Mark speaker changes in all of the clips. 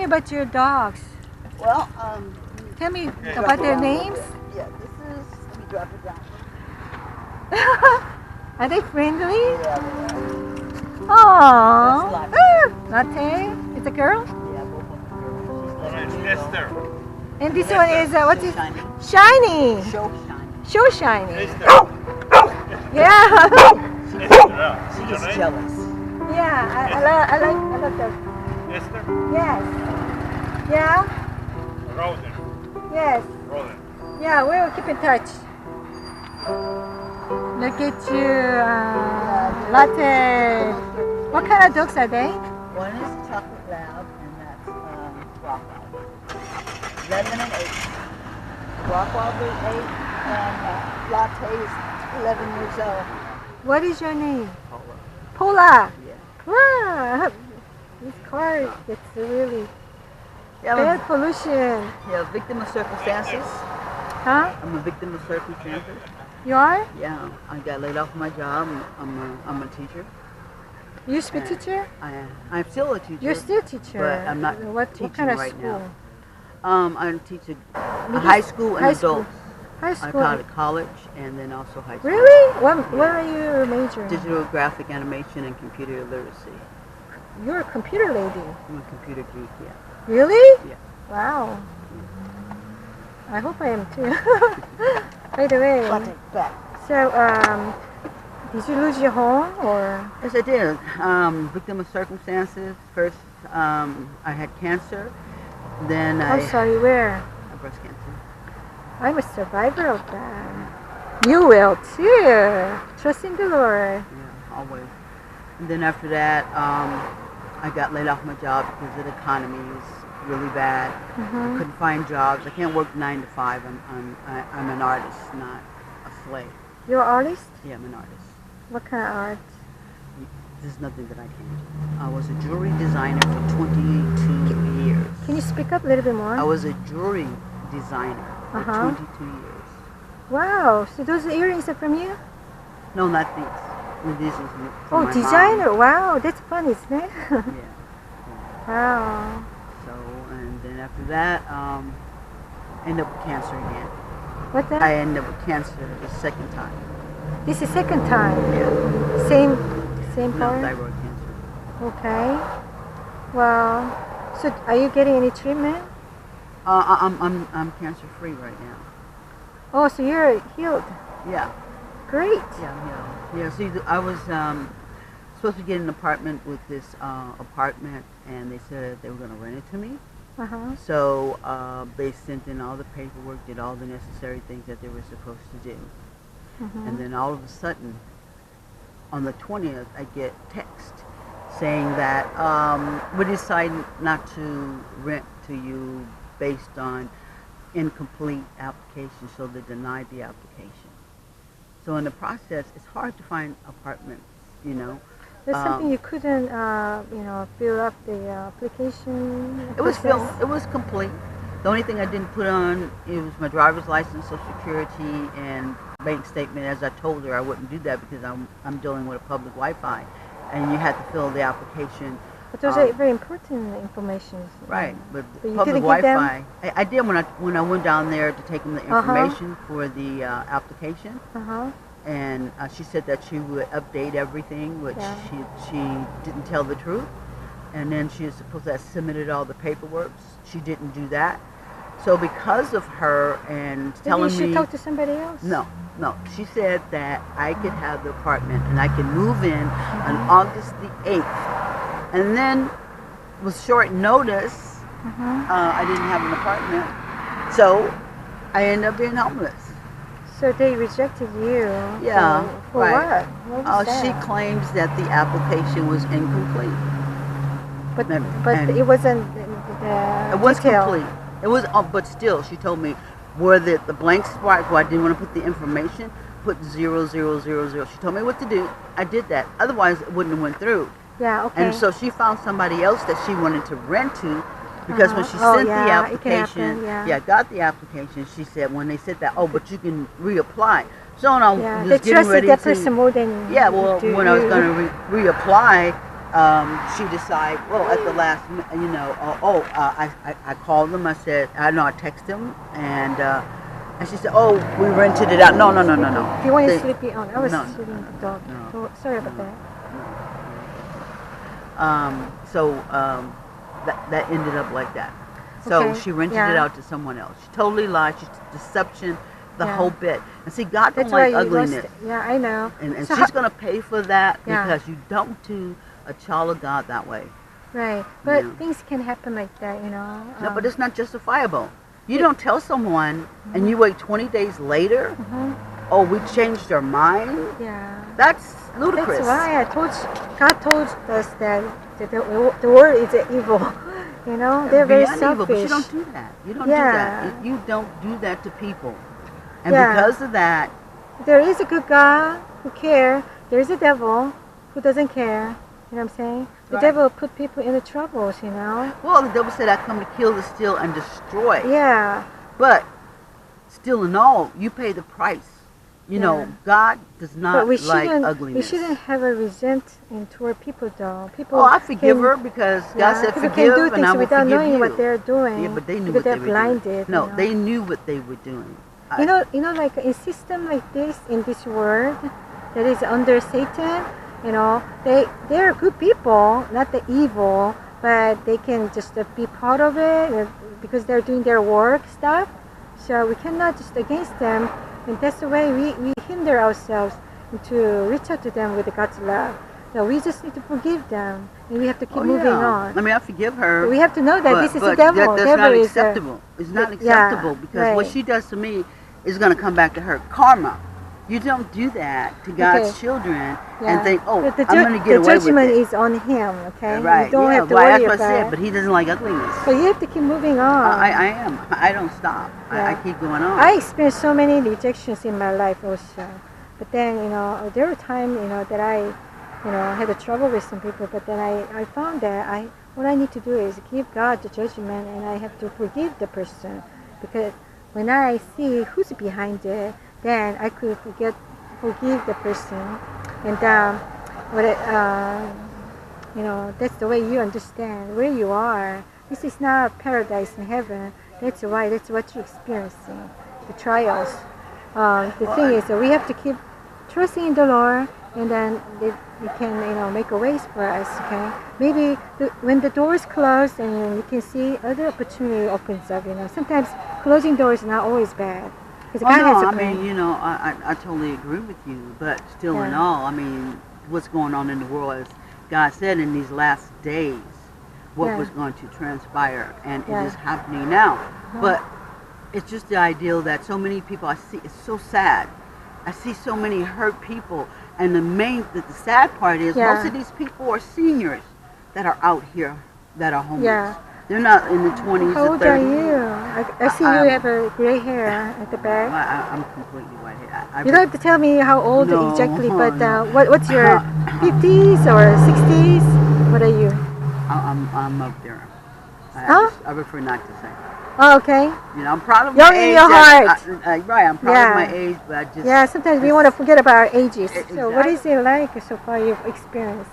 Speaker 1: me about your dogs.
Speaker 2: Well,
Speaker 1: Tell me about their names.
Speaker 2: Yeah, this is, let me drop it down.
Speaker 1: Are they friendly?
Speaker 2: Yeah,
Speaker 1: Aww.
Speaker 2: That's
Speaker 1: Latte. It's a girl?
Speaker 2: yeah, both of them.
Speaker 3: Alright,
Speaker 2: She's 11 years
Speaker 3: Esther.
Speaker 1: And this one is, what is
Speaker 2: Shiny.
Speaker 1: Shiny.
Speaker 2: Show shiny.
Speaker 1: So shiny.
Speaker 3: Esther.
Speaker 1: Yeah.
Speaker 2: She's just jealous.
Speaker 1: Yeah, I love that.
Speaker 3: Esther.
Speaker 1: Yes. Yeah.
Speaker 3: Rosen.
Speaker 1: Yes.
Speaker 3: Rosen.
Speaker 1: Yeah, we'll keep in touch. Look at you, Latte. What kind of dogs are they?
Speaker 2: One is a chocolate lab, and that's Rottweiler. 11 and 8. Rottweiler is 8, and Latte is 11 years old.
Speaker 1: What is your name?
Speaker 2: Paula.
Speaker 1: Paula.
Speaker 2: Yeah.
Speaker 1: Wow. This car gets really
Speaker 2: Yeah,
Speaker 1: bad pollution.
Speaker 2: yeah, victim of circumstances.
Speaker 1: Huh?
Speaker 2: I'm a victim of circumstances.
Speaker 1: You are?
Speaker 2: Yeah, I got laid off from my job. I'm a teacher.
Speaker 1: You used to be a teacher?
Speaker 2: I'm still a teacher.
Speaker 1: You're still a teacher.
Speaker 2: But I'm not
Speaker 1: what
Speaker 2: teaching
Speaker 1: kind of
Speaker 2: right
Speaker 1: school?
Speaker 2: now. I teach a high school and
Speaker 1: high school.
Speaker 2: adults.
Speaker 1: High
Speaker 2: I
Speaker 1: school.
Speaker 2: taught at college and then also high school.
Speaker 1: Really? What are you majoring?
Speaker 2: Digital graphic animation and computer literacy.
Speaker 1: You're a computer lady.
Speaker 2: I'm a computer geek, yeah.
Speaker 1: Really?
Speaker 2: Yeah.
Speaker 1: Wow. I hope I am too. By the way, so did you lose your home or?
Speaker 2: Yes, I did. Victim of circumstances. First, I had cancer. Then
Speaker 1: I'm sorry, where?
Speaker 2: breast cancer.
Speaker 1: I'm a survivor of that. You will too. Trust in the Lord.
Speaker 2: Yeah, always. And then after that, I got laid off my job because the economy was really bad. I couldn't find jobs. I can't work 9 to 5. I'm an artist, not a slave.
Speaker 1: You're an artist?
Speaker 2: Yeah, I'm an artist.
Speaker 1: What kind of art?
Speaker 2: There's nothing that I can't do. I was a jewelry designer for 22 years.
Speaker 1: Can you speak up a little bit more?
Speaker 2: I was a jewelry designer for 22 years.
Speaker 1: Wow, so those earrings are from you?
Speaker 2: No, not these. These is from my
Speaker 1: designer.
Speaker 2: mom.
Speaker 1: Wow, that's fun, isn't it?
Speaker 2: Yeah.
Speaker 1: Wow.
Speaker 2: So, and then after that, I ended up with cancer again.
Speaker 1: What's that?
Speaker 2: I ended up with cancer the second time.
Speaker 1: This is second time.
Speaker 2: Yeah.
Speaker 1: Same
Speaker 2: No,
Speaker 1: part?
Speaker 2: thyroid cancer.
Speaker 1: Okay. Well, so are you getting any treatment?
Speaker 2: I'm cancer free right now.
Speaker 1: Oh, so you're healed.
Speaker 2: Yeah.
Speaker 1: Great.
Speaker 2: Yeah, I'm healed. Yeah. See, I was supposed to get an apartment with this apartment, and they said they were going to rent it to me. So they sent in all the paperwork, did all the necessary things that they were supposed to do. And then all of a sudden, on the 20th, I get text saying that we decided not to rent to you based on incomplete application, so they denied the application. So in the process, it's hard to find apartments, you know.
Speaker 1: There's something you couldn't, fill up the application.
Speaker 2: It was filled. It was complete. The only thing I didn't put on it was my driver's license, Social Security, and bank statement. As I told her, I wouldn't do that because I'm dealing with a public Wi-Fi, and you had to fill the application.
Speaker 1: But those are very important information.
Speaker 2: Right, but
Speaker 1: you
Speaker 2: public
Speaker 1: didn't give
Speaker 2: Wi-Fi. I did when I went down there to take them the information for the application. And she said that she would update everything, which she didn't tell the truth. And then she was supposed to have submitted all the paperwork. She didn't do that. So because of her and telling me...
Speaker 1: Maybe you should talk to somebody else.
Speaker 2: No. She said that I could have the apartment and I could move in on August the 8th. And then with short notice, I didn't have an apartment. So I ended up being homeless.
Speaker 1: So they rejected you.
Speaker 2: Yeah.
Speaker 1: For
Speaker 2: right.
Speaker 1: what? What was that?
Speaker 2: She claims that the application was incomplete.
Speaker 1: But it wasn't
Speaker 2: it was complete. It was, but still, she told me where the blank spot where I didn't want to put the information, put 00000. She told me what to do. I did that. Otherwise, it wouldn't have went through.
Speaker 1: Yeah. Okay.
Speaker 2: And so she found somebody else that she wanted to rent to. Because when she sent the application, got the application, she said when they said that, but you can reapply. So now
Speaker 1: they
Speaker 2: just getting
Speaker 1: trusted
Speaker 2: ready
Speaker 1: that
Speaker 2: to,
Speaker 1: person more than
Speaker 2: when I was going to reapply, she decided, well, at the last, you know, I called them. I said, I know, I texted them, and she said, oh, we rented it out. No.
Speaker 1: Do you want to sleepy on? I was sleeping the dog.
Speaker 2: No.
Speaker 1: Oh, sorry about that.
Speaker 2: That ended up like that. So she rented it out to someone else. She totally lied. She's deception, the whole bit. And see, God don't like ugliness.
Speaker 1: Yeah, I know.
Speaker 2: And so she's going to pay for that because you don't do a child of God that way.
Speaker 1: Right. But things can happen like that, you know.
Speaker 2: No, but it's not justifiable. You don't tell someone and you wait 20 days later, oh, we changed our mind?
Speaker 1: Yeah.
Speaker 2: That's ludicrous.
Speaker 1: That's why God told us that the world is evil. You know, they're very selfish.
Speaker 2: Evil, but you don't do that. You don't do that. You don't do that to people. And because of that,
Speaker 1: there is a good God who cares. There is a devil who doesn't care. You know what I'm saying? The devil put people in the troubles, you know.
Speaker 2: Well, the devil said, I come to kill, to steal, and destroy.
Speaker 1: Yeah.
Speaker 2: But still in all, you pay the price. You know, God does not like ugliness.
Speaker 1: We shouldn't have a resentment toward people, though. People.
Speaker 2: Oh, I forgive her because God said forgive,
Speaker 1: can do
Speaker 2: and I will
Speaker 1: without
Speaker 2: forgive
Speaker 1: knowing
Speaker 2: you.
Speaker 1: what they're doing.
Speaker 2: Yeah, but they knew
Speaker 1: what
Speaker 2: they were
Speaker 1: blinded,
Speaker 2: doing. No,
Speaker 1: you know?
Speaker 2: they knew what they were doing.
Speaker 1: You know, like in system like this, in this world, that is under Satan. You know, they're good people, not the evil, but they can just be part of it because they're doing their work stuff. So we cannot just against them, and that's the way we hinder ourselves to reach out to them with God's love. So we just need to forgive them, and we have to keep moving on.
Speaker 2: I mean, I forgive her.
Speaker 1: But we have to know that this is the devil.
Speaker 2: That's not acceptable. It's not acceptable because what she does to me is going to come back to her. Karma. You don't do that to God's children and think, oh, I'm going to get away with it.
Speaker 1: The judgment is on him, okay?
Speaker 2: Right.
Speaker 1: You don't have to worry
Speaker 2: that's what
Speaker 1: about
Speaker 2: I said, but he doesn't like ugliness.
Speaker 1: But you have to keep moving on.
Speaker 2: I am. I don't stop. I keep going on.
Speaker 1: I experienced so many rejections in my life also. But then, you know, there were times, you know, that I, you know, had a trouble with some people. But then I found that what I need to do is give God the judgment, and I have to forgive the person. Because when I see who's behind it, then I could forgive the person, and you know, that's the way you understand where you are. This is not paradise in heaven. That's why. That's what you're experiencing, the trials. The thing is that we have to keep trusting in the Lord, and then He can, you know, make a ways for us. Okay, maybe when the doors close, and you can see other opportunity opens up. You know, sometimes closing doors is not always bad.
Speaker 2: I mean, you know, I totally agree with you, but still in all, I mean, what's going on in the world, as God said in these last days, what was going to transpire, and it is happening now. But it's just the ideal that so many people I see, it's so sad. I see so many hurt people, and the sad part is most of these people are seniors that are out here that are homeless. Yeah. They're not in the 20s
Speaker 1: How
Speaker 2: or 30s.
Speaker 1: old are you? I see you have a gray hair at the back.
Speaker 2: I'm completely white hair.
Speaker 1: You don't have to tell me how old exactly, but what's your 50s or 60s? What are you?
Speaker 2: I'm up there. I prefer not to say.
Speaker 1: Oh, okay.
Speaker 2: You know, I'm proud of
Speaker 1: my
Speaker 2: age.
Speaker 1: Young in your heart.
Speaker 2: Right, I'm proud of my age, but I just...
Speaker 1: Yeah, sometimes we want to forget about our ages. So what is it like so far you've experienced?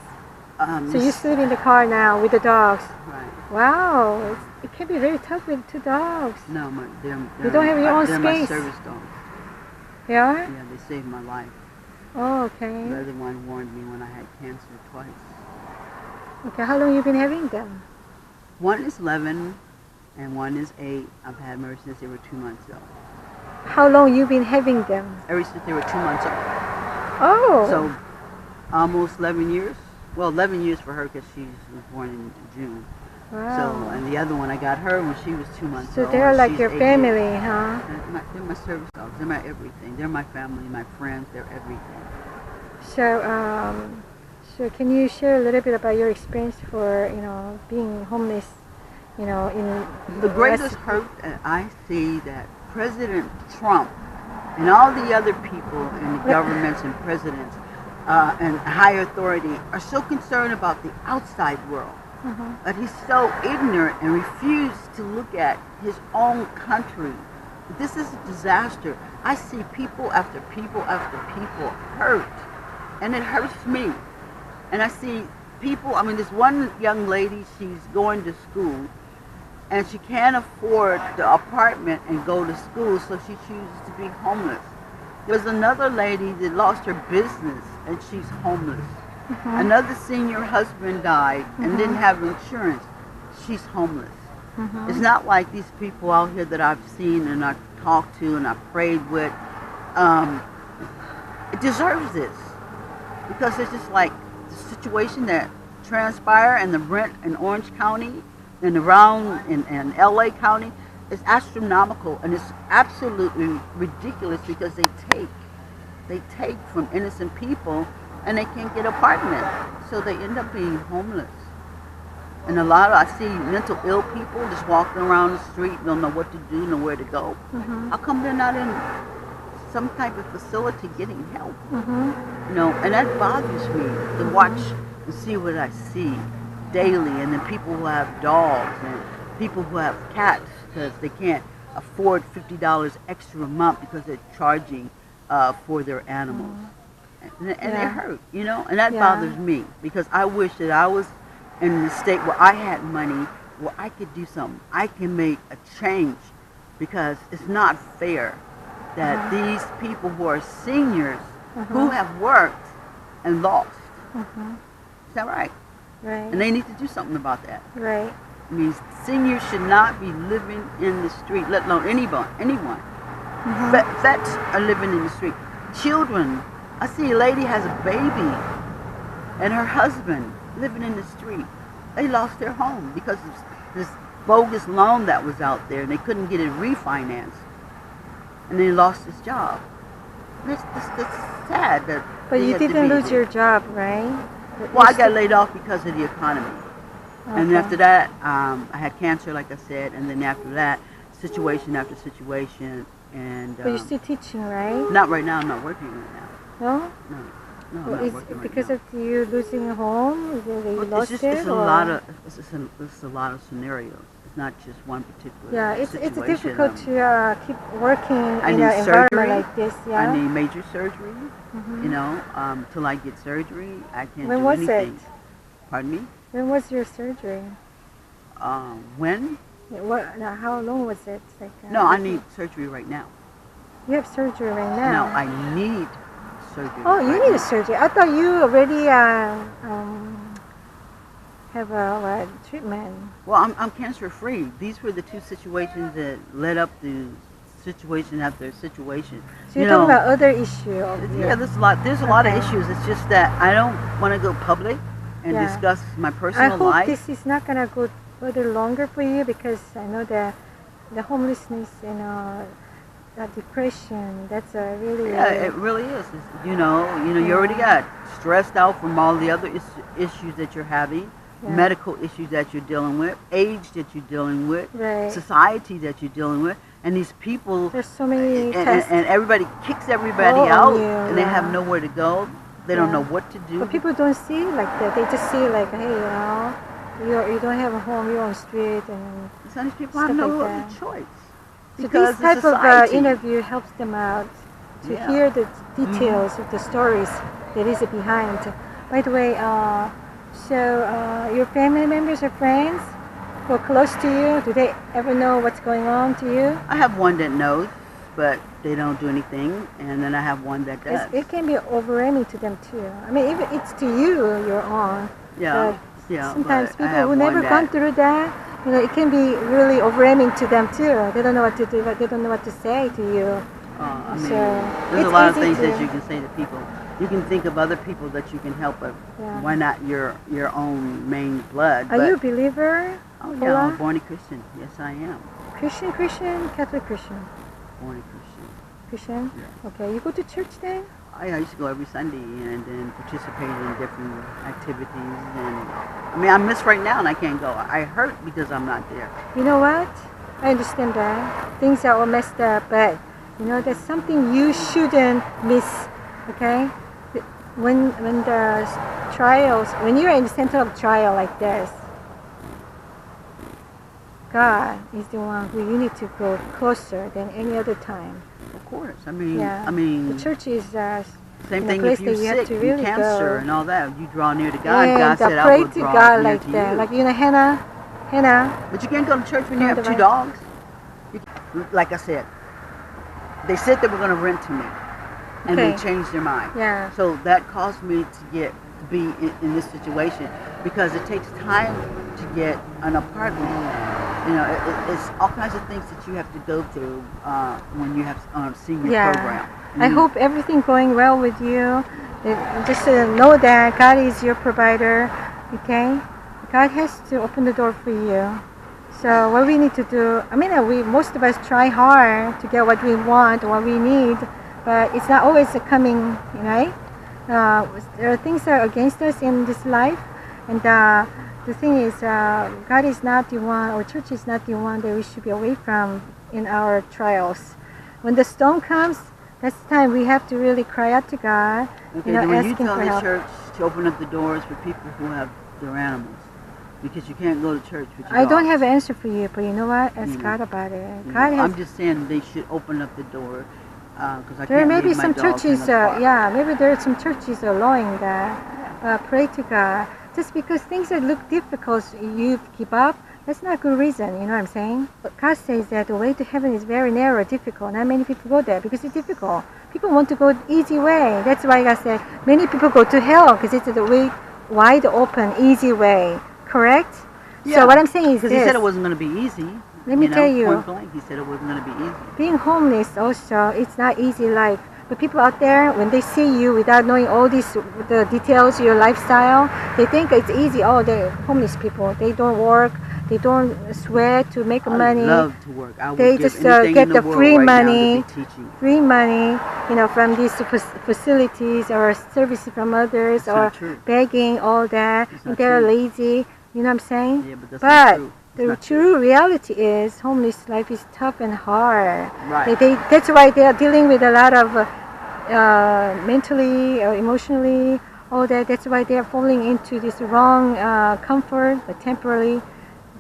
Speaker 1: So you sleep in the car now with the dogs.
Speaker 2: Right.
Speaker 1: Wow, it can be very tough with 2 dogs.
Speaker 2: No,
Speaker 1: you don't have your own space.
Speaker 2: They're my service dogs.
Speaker 1: They are?
Speaker 2: Yeah, they saved my life.
Speaker 1: Oh, okay.
Speaker 2: The other one warned me when I had cancer twice.
Speaker 1: Okay, how long have you been having them?
Speaker 2: One is 11 and one is 8. I've had them ever since they were 2 months old.
Speaker 1: How long you been having them?
Speaker 2: Ever since they were 2 months old.
Speaker 1: Oh.
Speaker 2: So almost 11 years. Well, 11 years for her because she was born in June.
Speaker 1: Wow.
Speaker 2: So, and the other one, I got her when she was 2 months old.
Speaker 1: So they're like your family, huh?
Speaker 2: They're my service dogs. They're my everything. They're my family, my friends. They're everything.
Speaker 1: So can you share a little bit about your experience for, you know, being homeless, you know, in
Speaker 2: the greatest hurt that I see that President Trump and all the other people in the governments and presidents and higher authority are so concerned about the outside world. That he's so ignorant and refused to look at his own country. This is a disaster. I see people after people after people hurt, and it hurts me. And I see people, I mean, this one young lady, she's going to school, and she can't afford the apartment and go to school, so she chooses to be homeless. There's another lady that lost her business, and she's homeless. Another senior husband died and didn't have insurance. She's homeless. It's not like these people out here that I've seen and I've talked to and I've prayed with. It deserves this, because it's just like the situation that transpired and the rent in Orange County and around in LA County is astronomical, and it's absolutely ridiculous because they take from innocent people and they can't get an apartment, so they end up being homeless. And I see mental ill people just walking around the street, don't know what to do, nowhere to go. How come they're not in some type of facility getting help? You know, and that bothers me to watch and see what I see daily. And then people who have dogs and people who have cats because they can't afford $50 extra a month because they're charging for their animals. And they hurt, you know, and that bothers me, because I wish that I was in the state where I had money, where I could do something. I can make a change, because it's not fair that these people who are seniors who have worked and lost. Is that right?
Speaker 1: Right.
Speaker 2: And they need to do something about that.
Speaker 1: Right.
Speaker 2: I mean, seniors should not be living in the street, let alone anyone. Vets are living in the street. Children. I see a lady has a baby and her husband living in the street. They lost their home because of this bogus loan that was out there, and they couldn't get it refinanced. And they lost his job. That's sad.
Speaker 1: But you didn't lose your job, right?
Speaker 2: Well, I got laid off because of the economy. And after that, I had cancer, like I said, and then after that, situation after situation. And
Speaker 1: but you're still teaching, right?
Speaker 2: Not right now. I'm not working right now.
Speaker 1: No?
Speaker 2: No, I'm
Speaker 1: Well,
Speaker 2: not
Speaker 1: is
Speaker 2: working
Speaker 1: it
Speaker 2: right
Speaker 1: because
Speaker 2: now.
Speaker 1: of you losing a home? You lost
Speaker 2: It's
Speaker 1: it?
Speaker 2: a lot of it's a lot of scenarios. It's not just one particular.
Speaker 1: Yeah, it's
Speaker 2: situation.
Speaker 1: difficult to keep working
Speaker 2: I
Speaker 1: in
Speaker 2: need
Speaker 1: an environment
Speaker 2: surgery.
Speaker 1: like this. Yeah.
Speaker 2: I need major surgery. You know, till I get surgery, I can't
Speaker 1: When
Speaker 2: do
Speaker 1: was
Speaker 2: anything.
Speaker 1: it?
Speaker 2: Pardon me?
Speaker 1: When was your surgery?
Speaker 2: When?
Speaker 1: Now, how long was it? Like,
Speaker 2: No, I need surgery right now.
Speaker 1: You have surgery right
Speaker 2: No,
Speaker 1: now.
Speaker 2: I need surgery.
Speaker 1: Oh, you
Speaker 2: right
Speaker 1: need
Speaker 2: now.
Speaker 1: a surgery. I thought you already have a treatment.
Speaker 2: Well, I'm cancer free. These were the two situations that led up to situation after situation.
Speaker 1: So you're talking about other issue.
Speaker 2: Yeah, there's a lot of issues. It's just that I don't want to go public and discuss my personal
Speaker 1: I hope
Speaker 2: life.
Speaker 1: this is not gonna go further longer for you, because I know that the homelessness and depression, that's a really
Speaker 2: It really is. You you already got stressed out from all the other issues that you're having, medical issues that you're dealing with, age that you're dealing with, society that you're dealing with, and these people.
Speaker 1: There's so many
Speaker 2: and everybody kicks everybody out, and they have nowhere to go. They don't know what to do.
Speaker 1: But people don't see like that. They just see like, hey, you don't have a home, you're on the street, and
Speaker 2: some of these people have no other choice.
Speaker 1: So this type of interview helps them out to hear the details of the stories that is behind. By the way, so your family members or friends who are close to you, do they ever know what's going on to you?
Speaker 2: I have one that knows, but they don't do anything, and then I have one that does.
Speaker 1: It can be overwhelming to them too. I mean, even it's to you, you're on.
Speaker 2: Yeah.
Speaker 1: Sometimes people who never gone through that, it can be really overwhelming to them too. They don't know what to do, but they don't know what to say to you.
Speaker 2: I mean,
Speaker 1: so
Speaker 2: there's a lot of things that you can say to people. You can think of other people that you can help, but why not your own main blood?
Speaker 1: Are you a believer?
Speaker 2: Oh yeah, I'm a born Christian. Yes, I am.
Speaker 1: Christian, Catholic Christian.
Speaker 2: Born Christian.
Speaker 1: Christian?
Speaker 2: Yeah.
Speaker 1: Okay, you go to church then?
Speaker 2: I used to go every Sunday and then participate in different activities. And I mean, I miss right now and I can't go. I hurt because I'm not there.
Speaker 1: You know what? I understand that. Things are all messed up, but there's something you shouldn't miss, okay? When the trials, when you're in the center of trial like this, God is the one who you need to go closer than any other time.
Speaker 2: Of course. I mean,
Speaker 1: the church is
Speaker 2: Same
Speaker 1: in
Speaker 2: thing
Speaker 1: a place
Speaker 2: if you're
Speaker 1: that you have
Speaker 2: sick,
Speaker 1: to
Speaker 2: and
Speaker 1: really
Speaker 2: cancer
Speaker 1: go.
Speaker 2: and all that. You draw near to God.
Speaker 1: And
Speaker 2: God said, I
Speaker 1: pray
Speaker 2: will
Speaker 1: to
Speaker 2: draw
Speaker 1: God
Speaker 2: near
Speaker 1: like
Speaker 2: to
Speaker 1: that.
Speaker 2: you.
Speaker 1: Like, you know, Hannah.
Speaker 2: But you can't go to church when you
Speaker 1: From
Speaker 2: have
Speaker 1: the
Speaker 2: two
Speaker 1: Bible.
Speaker 2: dogs. Like I said, they said they were going to rent to me, and
Speaker 1: Okay.
Speaker 2: they changed their mind.
Speaker 1: Yeah.
Speaker 2: So that caused me to be in this situation, because it takes time to get an apartment. You know, it's all kinds of things that you have to go through when you have senior program.
Speaker 1: I hope everything going well with you. Just know that God is your provider. Okay, God has to open the door for you. So what we need to do, I mean, most of us try hard to get what we want, what we need, but it's not always coming, right? There are things that are against us in this life, and the thing is, God is not the one, or church is not the one that we should be away from in our trials. When the storm comes, that's the time we have to really cry out to God.
Speaker 2: Okay, when you tell the church to open up the doors for people who have their animals, because you can't go to church with your
Speaker 1: I don't
Speaker 2: dogs.
Speaker 1: have an answer for you, but you know what? Ask God about it. God has.
Speaker 2: I'm just saying they should open up the door, because I
Speaker 1: There
Speaker 2: can't
Speaker 1: may be
Speaker 2: leave my
Speaker 1: some
Speaker 2: dogs
Speaker 1: churches,
Speaker 2: in the park.
Speaker 1: maybe there are some churches allowing that. Pray to God. Just because things that look difficult, you give up, that's not a good reason, you know what I'm saying? But God says that the way to heaven is very narrow, difficult. Not many people go there because it's difficult. People want to go the easy way. That's why God said many people go to hell, because it's the way, wide open, easy way. Correct?
Speaker 2: Yeah.
Speaker 1: So what I'm saying is
Speaker 2: because he said it wasn't going to be easy.
Speaker 1: Let me tell you.
Speaker 2: Point blank, he said it wasn't going to be easy.
Speaker 1: Being homeless also, it's not easy life. But people out there, when they see you without knowing all the details, your lifestyle, they think it's easy. Oh, they're homeless people. They don't work. They don't sweat to make money.
Speaker 2: I love to work. I would
Speaker 1: they
Speaker 2: give
Speaker 1: just
Speaker 2: anything
Speaker 1: get
Speaker 2: in
Speaker 1: the
Speaker 2: world
Speaker 1: free
Speaker 2: right
Speaker 1: money,
Speaker 2: now to be teaching.
Speaker 1: free money, from these facilities or services from others,
Speaker 2: That's
Speaker 1: or
Speaker 2: not true.
Speaker 1: begging, all that.
Speaker 2: That's
Speaker 1: And
Speaker 2: not
Speaker 1: they're
Speaker 2: true.
Speaker 1: lazy. You know what I'm saying?
Speaker 2: Yeah, but that's not true.
Speaker 1: The true reality is homeless life is tough and hard.
Speaker 2: Right.
Speaker 1: That's why they are dealing with a lot of mentally or emotionally, all that. That's why they are falling into this wrong comfort, but temporarily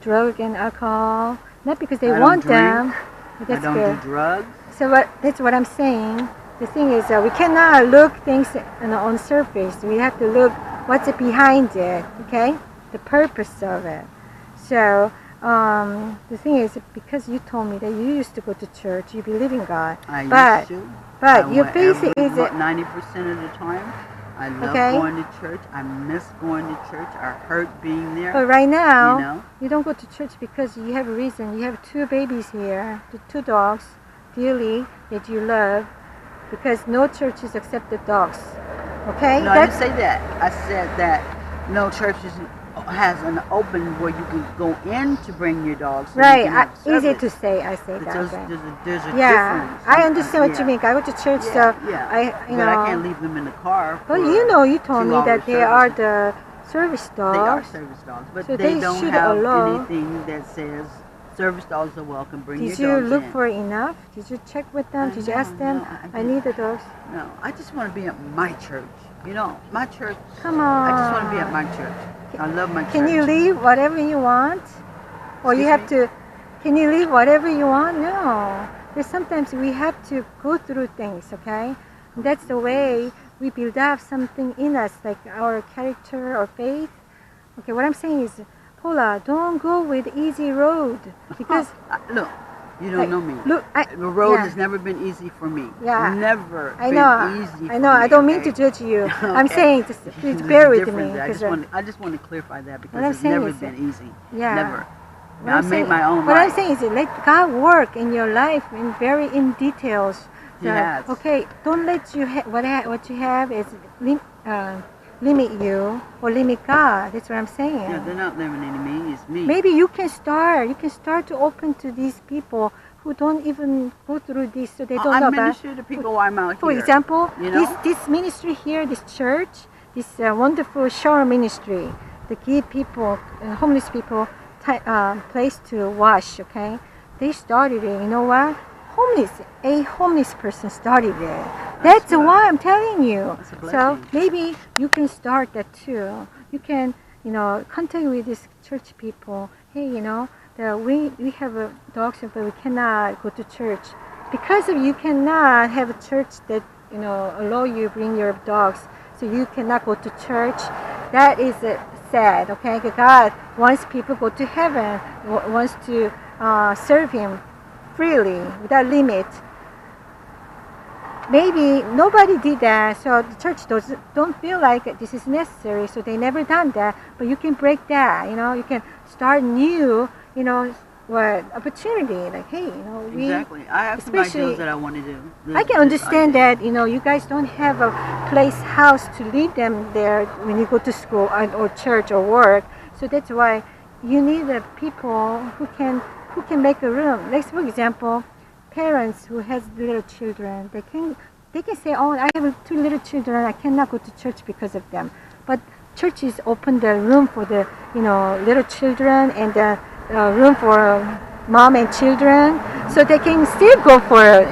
Speaker 1: drug and alcohol. Not because they want them. But that's
Speaker 2: I don't
Speaker 1: good.
Speaker 2: do drugs.
Speaker 1: So that's what I'm saying. The thing is, we cannot look things on surface. We have to look what's behind it. Okay, the purpose of it. So the thing is, because you told me that you used to go to church, you believe in God.
Speaker 2: I used to.
Speaker 1: But your face is
Speaker 2: 90% of the time. I love going to church. I miss going to church. I hurt being there.
Speaker 1: But right now, you don't go to church because you have a reason. You have 2 babies here, 2 dogs, dearly, that you love, because no churches accept the dogs. Okay?
Speaker 2: No, I didn't say that. I said that no churches has an open where you can go in to bring your dogs. So
Speaker 1: right,
Speaker 2: easy
Speaker 1: to say. I say that.
Speaker 2: There's a difference.
Speaker 1: I understand what you mean. I go to church, so
Speaker 2: but
Speaker 1: I
Speaker 2: can't leave them in the car.
Speaker 1: Well, you told me that they are the service dogs.
Speaker 2: They are service dogs, but
Speaker 1: so
Speaker 2: they don't have
Speaker 1: allow.
Speaker 2: anything that says service dogs are welcome. Bring your dogs in.
Speaker 1: Did you look for enough? Did you check with them? Did you ask them?
Speaker 2: No,
Speaker 1: I need the dogs.
Speaker 2: No, I just want to be at my church. My church.
Speaker 1: Come on.
Speaker 2: I just want to be at my church. I love my church.
Speaker 1: Can you leave whatever you want? Or you have to, can you leave whatever you want? No. There's sometimes we have to go through things, okay? And that's the way we build up something in us, like our character or faith. Okay, what I'm saying is, Paula, don't go with easy road. Because,
Speaker 2: look, you don't know me.
Speaker 1: Look,
Speaker 2: the road has never been easy for me.
Speaker 1: Yeah.
Speaker 2: Never been easy for me.
Speaker 1: I know. I don't mean to judge you. I'm saying, please bear with me.
Speaker 2: I just want to clarify that, because it's never been easy.
Speaker 1: Yeah.
Speaker 2: Never. I made my own life.
Speaker 1: What I'm saying is, let God work in your life in details. So,
Speaker 2: Yes.
Speaker 1: Okay, don't let what you have is limit you or limit God. That's what I'm saying.
Speaker 2: Yeah, they're not limiting me. It's me.
Speaker 1: Maybe you can start. You can start to open to these people who don't even go through this, so they don't know.
Speaker 2: I minister to people while I'm out here.
Speaker 1: For example, this ministry here, this church, this wonderful shower ministry, to give people, homeless people, place to wash. Okay, they started it. You know what? A homeless person started it. That's why I'm telling you. So maybe you can start that too. You can, contact with these church people. Hey, we have dogs, but we cannot go to church. Because of you cannot have a church that allow you bring your dogs, so you cannot go to church. That is sad. Okay, God wants people go to heaven, wants to serve Him freely without limit. Maybe nobody did that, so the church don't feel like this is necessary, so they never done that. But you can break that. You can start new. What opportunity? Like, hey,
Speaker 2: exactly. I have some ideas that I want to do.
Speaker 1: I can understand that you guys don't have a house to lead them there when you go to school or church or work. So that's why you need people who can make a room. Like, for example, parents who has little children, they can say, oh, I have 2 little children, I cannot go to church because of them. But churches open the room for the little children and the room for mom and children, so they can still go for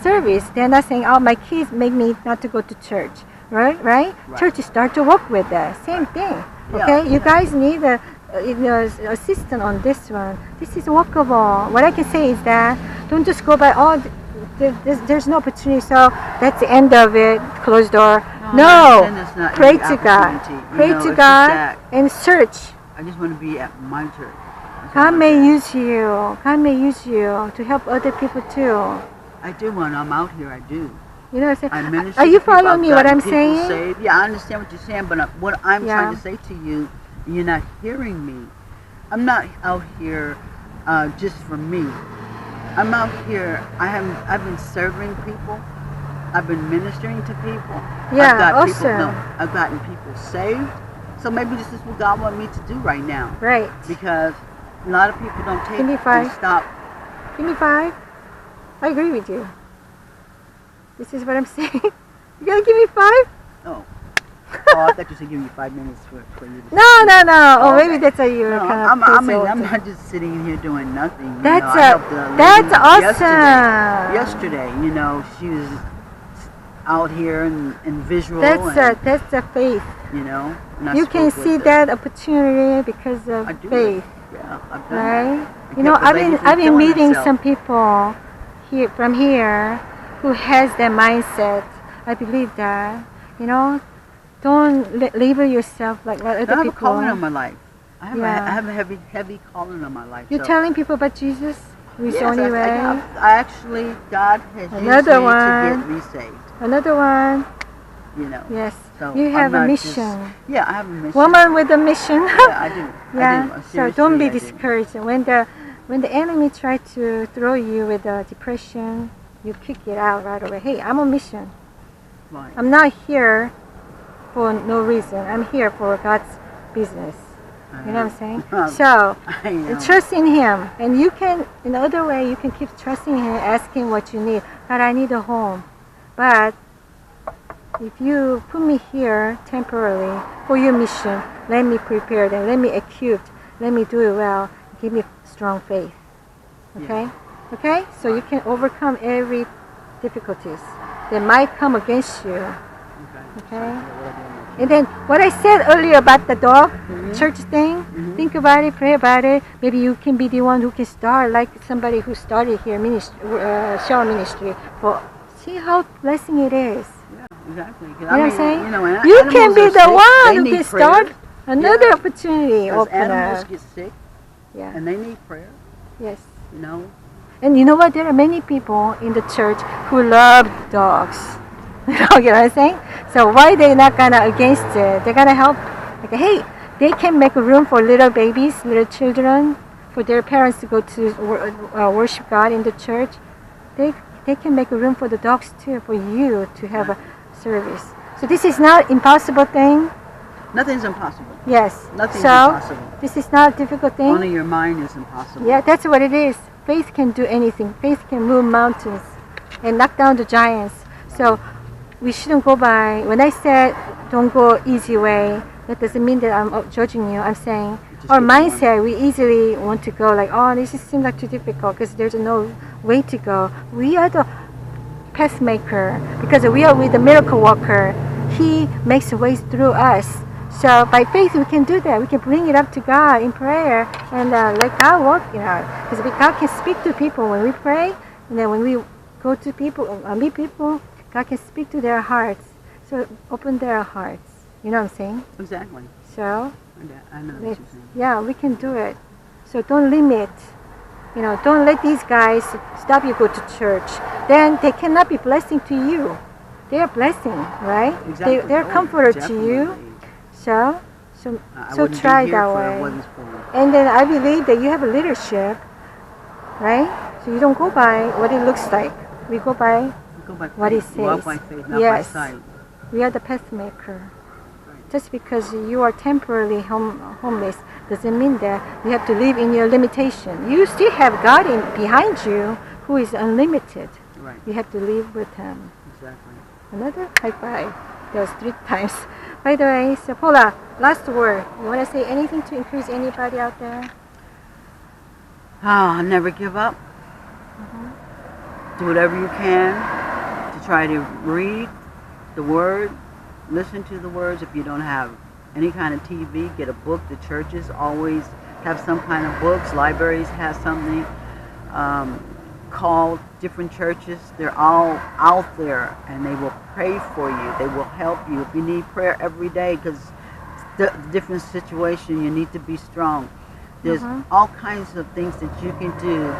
Speaker 1: service. They're not saying, oh, my kids make me not to go to church, right? Churches start to work with that same thing. Okay, you guys need a assistant on this one. This is workable. What I can say is that don't just go by, oh, there's no opportunity, so that's the end of it, closed door. No, pray to God. Pray to God and search.
Speaker 2: I just want to be at my church.
Speaker 1: God may use you. God may use you to help other people too.
Speaker 2: I do. When I'm out here, I do.
Speaker 1: You know what I'm saying? Are you following me what I'm saying?
Speaker 2: Saved. Yeah, I understand what you're saying, but what I'm trying to say to you, you're not hearing me. I'm not out here just for me. I'm out here. I've been serving people. I've been ministering to people.
Speaker 1: Yeah, awesome.
Speaker 2: I've gotten people saved. So maybe this is what God wants me to do right now.
Speaker 1: Right.
Speaker 2: Because a lot of people don't take
Speaker 1: Give me 5.
Speaker 2: Stop.
Speaker 1: Give me 5. I agree with you. This is what I'm saying. You gotta give me 5?
Speaker 2: Oh. Oh, I thought you said give me 5 minutes for you to
Speaker 1: No. Oh, okay. Maybe that's how you were kind of
Speaker 2: I'm not just sitting here doing nothing.
Speaker 1: That's awesome.
Speaker 2: Yesterday, she was out here in visual.
Speaker 1: That's a faith. You can see that opportunity because of faith.
Speaker 2: Yeah, I've done
Speaker 1: right? I've been meeting some people from here who has that mindset. I believe that. Don't label yourself like other people.
Speaker 2: I have a calling on my life. I have a heavy calling on my life.
Speaker 1: You're telling people about Jesus? Who's the only way?
Speaker 2: I actually, God has used me to get me saved.
Speaker 1: Another one. Yes. So you have a mission.
Speaker 2: I have a mission.
Speaker 1: Woman with a mission.
Speaker 2: I do. I do.
Speaker 1: So don't be discouraged. When the enemy tries to throw you with depression, you kick it out right away. Hey, I'm on mission.
Speaker 2: Right.
Speaker 1: I'm not here for no reason. I'm here for God's business. You know what I'm saying? So trust in Him, and you can, in other way, you can keep trusting Him, asking what you need. God, I need a home, but if you put me here temporarily for your mission, let me prepare and let me equipped, let me do it well, give me strong faith. Okay? Yeah. Okay? So you can overcome every difficulties that might come against you. Okay? And then what I said earlier about the dog church thing, think about it, pray about it. Maybe you can be the one who can start, like somebody who started here, shower ministry. See how blessing it is.
Speaker 2: Exactly.
Speaker 1: You know what I'm saying? You can be the one who can start another opportunity.
Speaker 2: Because animals get sick.
Speaker 1: Yeah.
Speaker 2: And they need prayer.
Speaker 1: Yes.
Speaker 2: And
Speaker 1: you know what? There are many people in the church who love dogs. You know what I'm saying? So why they not gonna against it? They're gonna help. Like, hey, they can make a room for little babies, little children, for their parents to go to worship God in the church. They can make a room for the dogs too, for you to have a service. So this is not impossible thing.
Speaker 2: Nothing's impossible.
Speaker 1: Yes.
Speaker 2: Nothing's impossible.
Speaker 1: This is not a difficult thing.
Speaker 2: Only your mind is impossible.
Speaker 1: Yeah, that's what it is. Faith can do anything. Faith can move mountains and knock down the giants. So we shouldn't go by. When I said don't go easy way, that doesn't mean that I'm judging you. I'm saying our mindset, we easily want to go like, oh, this seems like too difficult because there's no way to go. We are the path maker because we are with the miracle worker. He makes ways through us. So by faith we can do that. We can bring it up to God in prayer and let God work it out. Because God can speak to people when we pray, and then when we go to people, meet people, God can speak to their hearts. So open their hearts. You know what I'm saying?
Speaker 2: Exactly.
Speaker 1: So,
Speaker 2: I know what you're saying.
Speaker 1: yeah, we can do it. So don't limit. You know, don't let these guys stop you go to church. Then they cannot be blessing to you. They are blessing, right?
Speaker 2: Exactly.
Speaker 1: They're comforter to you. So try that way. And then I believe that you have a leadership, right? So you don't go by what it looks like. We go by what it says.
Speaker 2: Walk by faith, not
Speaker 1: yes.
Speaker 2: by sight.
Speaker 1: We are the path maker. Just because you are temporarily homeless doesn't mean that you have to live in your limitation. You still have God behind you who is unlimited.
Speaker 2: Right.
Speaker 1: You have to live with Him.
Speaker 2: Exactly.
Speaker 1: Another high five. That was 3 times. By the way, so Paula, last word. You want to say anything to encourage anybody out there?
Speaker 2: Never give up. Do whatever you can to try to read the Word. Listen to the words. If you don't have any kind of TV, get a book. The churches always have some kind of books. Libraries have something. Call different churches. They're all out there, and they will pray for you. They will help you. If you need prayer every day, because the different situation, you need to be strong. There's all kinds of things that you can do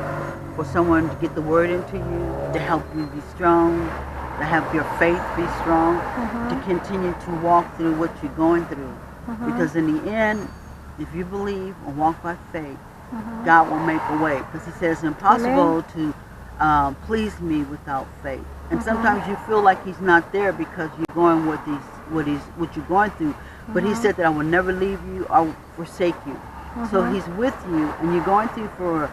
Speaker 2: for someone to get the word into you, to help you be strong, to help your faith be strong, to continue to walk through what you're going through. Because in the end, if you believe and walk by faith, God will make a way. Because He says it's impossible to please me without faith. And sometimes you feel like He's not there because you're going with what you're going through. But He said that I will never leave you or forsake you. So He's with you, and you're going through for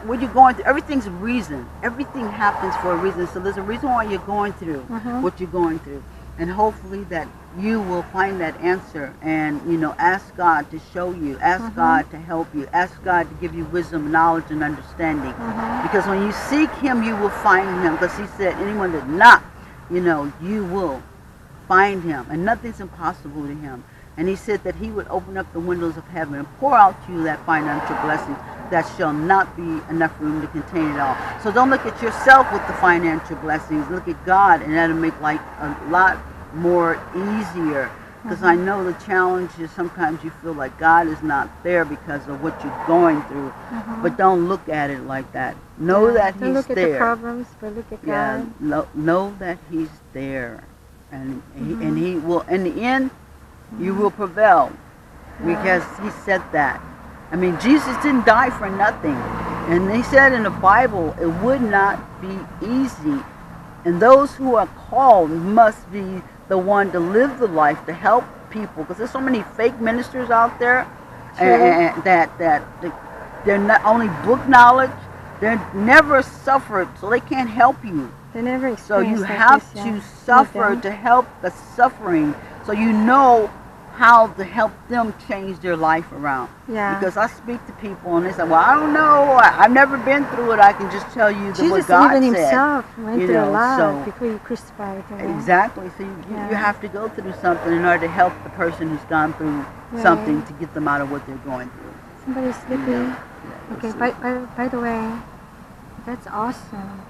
Speaker 2: what you're going through. Everything's a reason. Everything happens for a reason. So there's a reason why you're going through what you're going through. And hopefully that you will find that answer, and ask God to show you, ask God to help you, ask God to give you wisdom, knowledge, and understanding. Because when you seek Him, you will find Him. Because He said, anyone that knock, you will find Him, and nothing's impossible to Him. And He said that He would open up the windows of heaven and pour out to you that financial blessing that shall not be enough room to contain it all. So don't look at yourself with the financial blessings. Look at God, and that'll make life a lot more easier. Because I know the challenge is sometimes you feel like God is not there because of what you're going through. But don't look at it like that. Know that He's there.
Speaker 1: Don't look at the problems, but look at God.
Speaker 2: Know that He's there. And He will, in the end, you will prevail. Because He said that. I mean, Jesus didn't die for nothing. And He said in the Bible, it would not be easy. And those who are called must be the one to live the life, to help people. Because there's so many fake ministers out there, and that they're not only book knowledge, they're never suffered, so they can't help you.
Speaker 1: They never
Speaker 2: So you have to suffer to help the suffering, so you know how to help them change their life around. Because I speak to people and they say, well, I don't know, I've never been through it. I can just tell you what God said.
Speaker 1: Jesus even Himself went through a lot before He crucified Him.
Speaker 2: Exactly. So you have to go through something in order to help the person who's gone through something to get them out of what they're going through.
Speaker 1: Somebody's sleeping. Okay, by the way, that's awesome.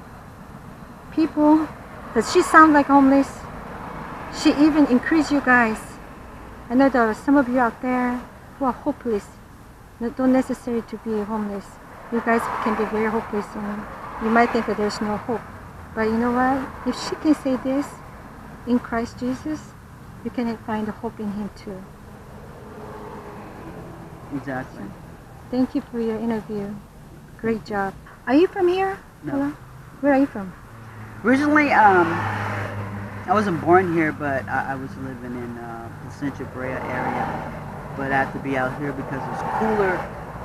Speaker 1: People, does she sound like homeless? She even encouraged you guys. I know there are some of you out there who are hopeless. Don't necessarily to be homeless. You guys can be very hopeless, and you might think that there's no hope. But you know what? If she can say this in Christ Jesus, you can find hope in Him too.
Speaker 2: Exactly.
Speaker 1: So, thank you for your interview. Great job. Are you from here?
Speaker 2: No.
Speaker 1: Paula? Where are you from?
Speaker 2: Originally, I wasn't born here, but I was living in the Central Brea area. But I have to be out here because it's cooler,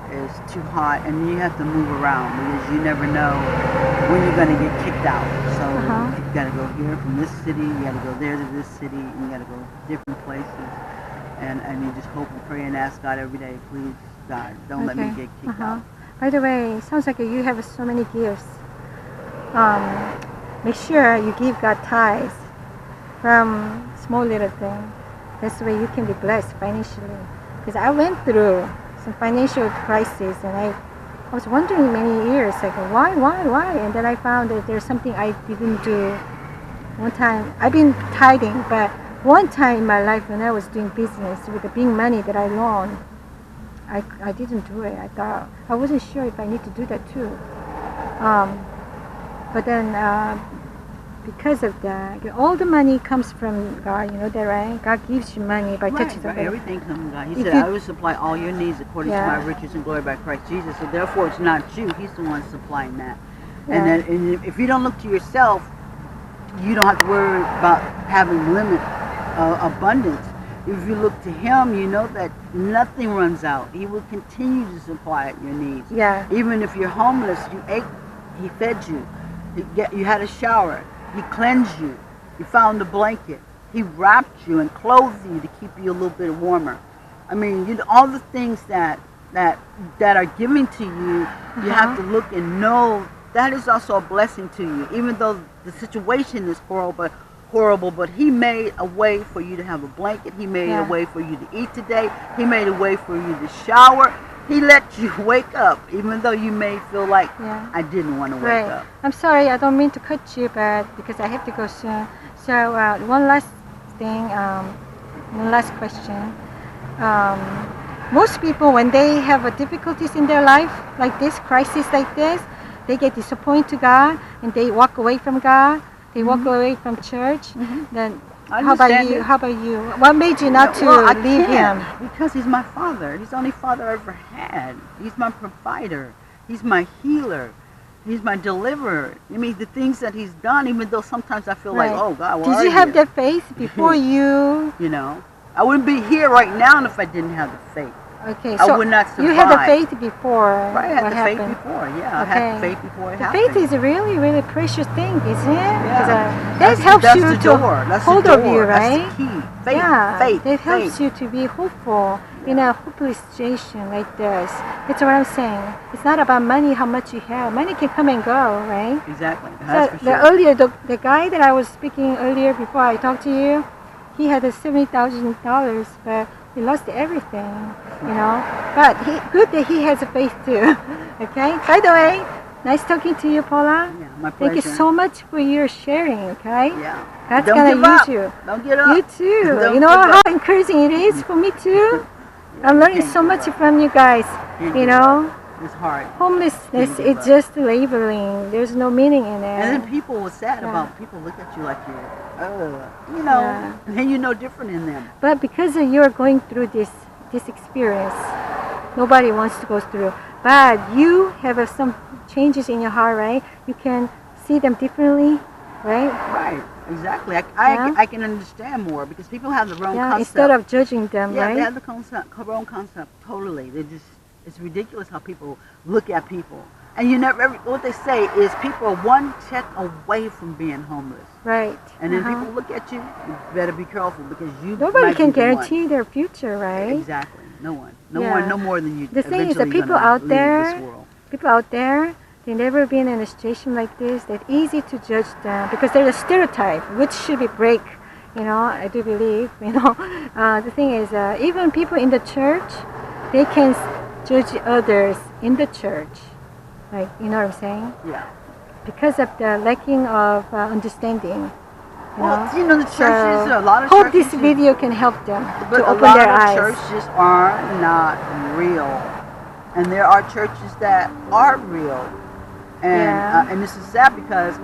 Speaker 2: it's too hot, and you have to move around because you never know when you're going to get kicked out. So you got to go here from this city, you got to go there to this city, and you got to go different places. And you just hope and pray and ask God every day, please, God, don't let me get kicked out.
Speaker 1: By the way, it sounds like you have so many gifts. Make sure you give God tithes from small little thing. That's the way you can be blessed financially. Because I went through some financial crisis, and I was wondering many years, like why? And then I found that there's something I didn't do One time, I've been tithing, but one time in my life when I was doing business with the big money that I loaned, I didn't do it. I wasn't sure if I need to do that too. But then because of that, all the money comes from God. You know that, right? God gives you money by touching somebody.
Speaker 2: Everything comes from God. He said, I will supply all your needs according to my riches and glory by Christ Jesus. So therefore, it's not you. He's the one supplying that. And then if you don't look to yourself, you don't have to worry about having abundance. If you look to Him, you know that nothing runs out. He will continue to supply your needs.
Speaker 1: Yeah.
Speaker 2: Even if you're homeless, you ate, He fed you. You had a shower. He cleansed you. He found a blanket. He wrapped you and clothed you to keep you a little bit warmer. I mean, you know, all the things that are given to you, you have to look and know that is also a blessing to you. Even though the situation is horrible, but He made a way for you to have a blanket. He made a way for you to eat today. He made a way for you to shower. He let you wake up, even though you may feel like I didn't want to wake up.
Speaker 1: I'm sorry, I don't mean to cut you, but because I have to go soon. So one last thing, one last question. Most people, when they have difficulties in their life, like this, crisis like this, they get disappointed to God and they walk away from God. They walk away from church. Then how about you? How about you? What made you not to leave Him?
Speaker 2: Because He's my Father. He's the only Father I ever had. He's my provider. He's my healer. He's my deliverer. I mean, the things that He's done, even though sometimes I feel like, oh God, where are you?
Speaker 1: Did you have that faith before you?
Speaker 2: You know, I wouldn't be here right now if I didn't have the faith.
Speaker 1: Okay,
Speaker 2: so I would not survive.
Speaker 1: You had the faith before.
Speaker 2: Right, I had the faith before. Yeah, I had the faith before it happened.
Speaker 1: Faith is a really, really precious thing, isn't it?
Speaker 2: Yeah.
Speaker 1: That helps you to hold of you, right?
Speaker 2: That's the key. Faith.
Speaker 1: That helps you to be hopeful in a hopeless situation like this. That's what I'm saying. It's not about money, how much you have. Money can come and go, right?
Speaker 2: Exactly. That's for
Speaker 1: sure. The guy that I was speaking earlier before I talked to you, he had $70,000, but he lost everything, you know. But good that he has a faith too. Okay. By the way, nice talking to you, Paula.
Speaker 2: Yeah, my pleasure.
Speaker 1: Thank you so much for your sharing. Okay.
Speaker 2: Yeah.
Speaker 1: God's gonna use you.
Speaker 2: Don't get up.
Speaker 1: You too. You know how encouraging it is for me too. I'm learning so much from you guys. You know.
Speaker 2: It's hard.
Speaker 1: Homelessness is just labeling. There's no meaning in it.
Speaker 2: And then people were sad about people look at you like you're, you know, and you're no different in them.
Speaker 1: But because you're going through this experience, nobody wants to go through. But you have some changes in your heart, right? You can see them differently, right?
Speaker 2: Right. Exactly. I can understand more because people have the wrong concept.
Speaker 1: Instead of judging them, right?
Speaker 2: Yeah, they have the wrong concept totally. It's ridiculous how people look at people. And you never, what they say is people are one check away from being homeless.
Speaker 1: Right.
Speaker 2: And then people look at you, you better be careful because
Speaker 1: nobody can guarantee their future, right?
Speaker 2: Exactly. No one. No one, no more than you.
Speaker 1: The thing is that people out there, they've never been in a situation like this. It's easy to judge them because there's a stereotype which should be break. You know, I do believe, you know. The thing is, even people in the church, they can judge others in the church. Like, you know what I'm saying?
Speaker 2: Yeah.
Speaker 1: Because of the lacking of understanding.
Speaker 2: You know, the churches, a lot of
Speaker 1: churches. Hope this
Speaker 2: churches,
Speaker 1: video can help them to open
Speaker 2: a
Speaker 1: their eyes.
Speaker 2: lot of churches are not real. And there are churches that are real. And this is sad because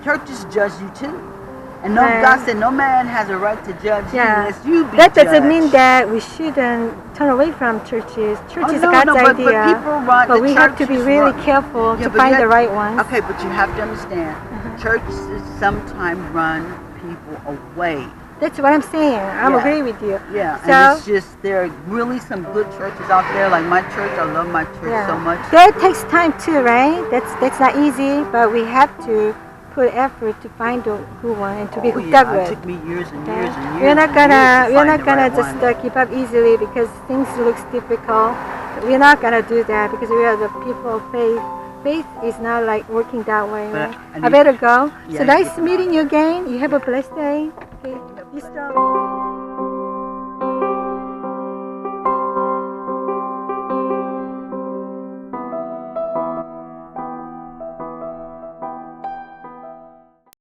Speaker 2: churches judge you too. And God said no man has a right to judge you unless you be
Speaker 1: That
Speaker 2: judged.
Speaker 1: doesn't mean that we shouldn't turn away from churches. Church is God's idea.
Speaker 2: But people run.
Speaker 1: But we have to be really careful to find the right ones.
Speaker 2: Okay, but you have to understand, churches sometimes run people away.
Speaker 1: That's what I'm saying. I'm agree with you.
Speaker 2: Yeah, and it's just there are really some good churches out there, like my church. I love my church so much.
Speaker 1: That takes time too, right? That's not easy, but we have to put effort to find the good one and to be hooked up with.
Speaker 2: It took me years and years and years.
Speaker 1: We're not gonna just keep up easily because things looks difficult. We're not gonna do that because we are the people of faith. Faith is not like working that way. Right? I better go. So nice meeting you again. You have a blessed day. Okay, be strong.